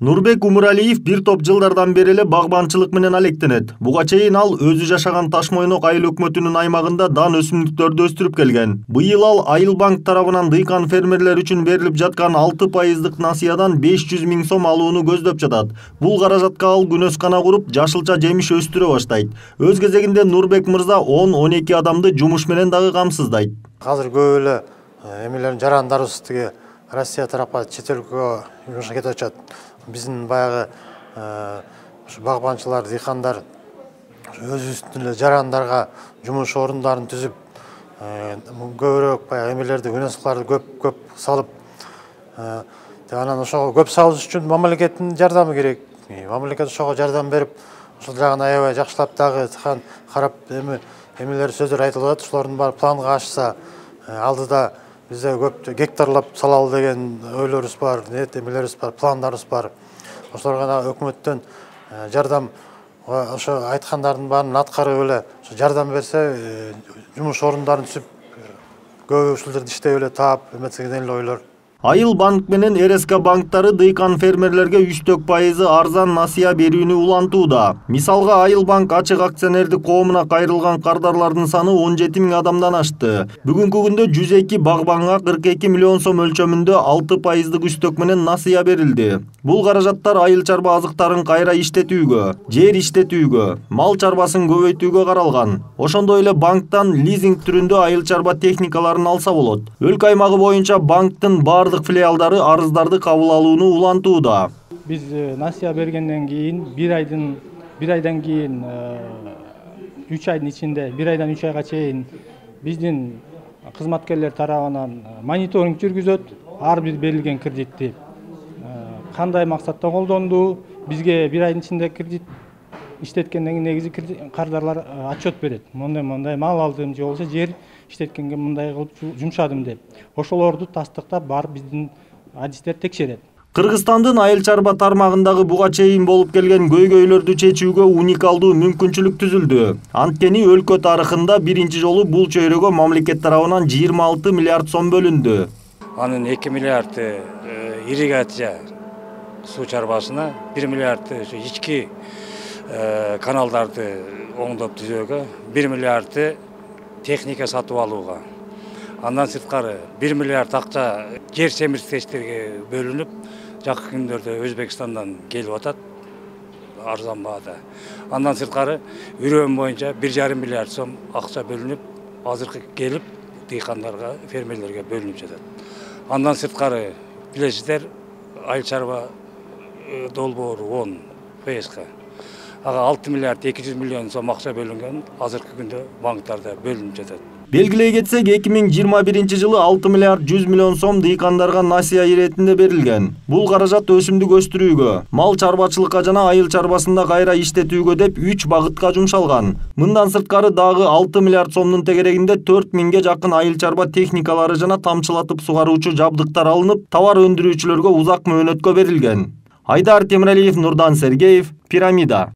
Нурбек Умуралиев бир топ жылдардан бери эле багбанчылык менен алектенет. Буга чейин ал өзү жашаган Таш-Мойнок айыл өкмөтүнүн аймагында дан өсүмдүктөрдү өстүрүп келген. Быйыл ал Айыл банк тарабынан дыйкан фермерлер үчүн берилип жаткан 6% насыядан 500 000 сом алууну көздөп жатат. Бул каражатка ал күнөскана куруп, жашылча жемиш өстүрө баштайт. Өз кезегинде Нурбек мырза 10-12 адамды жумуш менен дагы камсыздайт. Азыр көп эле эмелердин жарандарыбыз тиги Россия тарапка чет өлкөгө жумушка кетип атышат. Биздин баягы багбанчылар, дыйкандар өзүбүздүн эле жарандарга жумуш орундарын түзүп, көбүрөөк баягы эмелерди, өнөсүларды көп салып, анан ошого көп салыш үчүн мамлекеттин жардамы керек. Мамлекет ошого жардам берип, ошол жагын аябай жакшылап дагы карап, эмелер сөздөр айтылып атат. Ошолордун баары планга ашса, алдыда бизде көп гектарлап салалы деген ойлорубуз бар, эмелерибиз бар, пландарыбыз бар. Ошолорго өкмөттөн жардам, ошо айткандардын баарын аткарып эле жардам берсе, жумуш орундарын түзүп, көп ушулдарды иштеп эле таап, эметсе деген эле ойлор. Айыл банк менен РСК банктары дыйкан фермерлерге 3% арзан насыя берүүнү улантууда. Мисалга Айыл банк ачык акционердик коомуна кайрылган кардарлардын саны 17 000 адамдан ашты. Бүгүнкү күндө 102 багбанга 42 миллион сом өлчөмүндө 6% үстөк менен насыя берилди. Бул каражаттар айыл чарба азыктарын кайра иштетүүгө, жер иштетүүгө, мал чарбасын көбөйтүүгө каралган. Ошондой эле банктан лизинг түрүндө айыл чарба техникаларын алса болот. Өлкө аймагы боюнча банктын бардык филиалдары арыздарды кабыл алууну улантууда. Биз насыя бергенден кийин бир айдан кийин 3 айдын ичинде 1 айдан 3 айга чейин биздин кызматкерлер тарабынан мониторинг жүргүзөт. Ар бир берилген кредитти кандай максатта колдонду, бизге 1 айдын ичинде кредит иштеткенден кийин негизи кардарлар отчет берет. Мондай мал алдым же болбосо жер иштеткенге мындай кылып жумшадым деп. Ошолорду тастыктап барып биздин адистер текшерет. Кыргызстандын айыл чарба тармагындагы буга чейин болуп келген көйгөйлөрдү чечүүгө уникалдуу мүмкүнчүлүк түзүлдү. Анткени өлкө тарыхында биринчи жолу бул чөйрөгө мамлекет тарабынан 26 миллиард сом бөлүндү. Анын 2 миллиард ирригация суу чарбасына, 1 миллиард ички каналдарды оңдоп түзөөгө, 1 миллиард техника сатып алууга. Андан сырткары 1 миллиард акча жер семирткичтерге бөлүнүп, жакын күндөрдө Өзбекстандан келип атат арзан баада. Андан сырткары үрөм боюнча 1,5 миллиард сом акча бөлүнүп, азыркы келип дыйкандарга, фермерлерге бөлүнүп жатат. Андан сырткары билесиздер, айыл чарба долбоору 10 ПСК. Ага 6 миллиард 200 миллион сом акча бөлүнгөн, азыркы күндө банктарда бөлүнүп жатат. Белгилей кетсек, 2021 жылы 6 миллиард 100 миллион сом дыйкандарга насыя иретинде берилген. Бул каражат өсүмдүк өстүрүүгө, мал чарбачылыкка жана айыл чарбасында кайра иштетүүгө деп 3 багытка жумшалган. Мындан сырткары дагы 6 миллиард сомдун тегерегинде 4000ге жакын айыл чарба техникалары жана тамчылатып сугаруучу жабдыктар алынып, товар өндүрүүчүлөргө узак мөөнөткө берилген. Айдар Темиралиев, Нурдан Сергеев, Пирамида.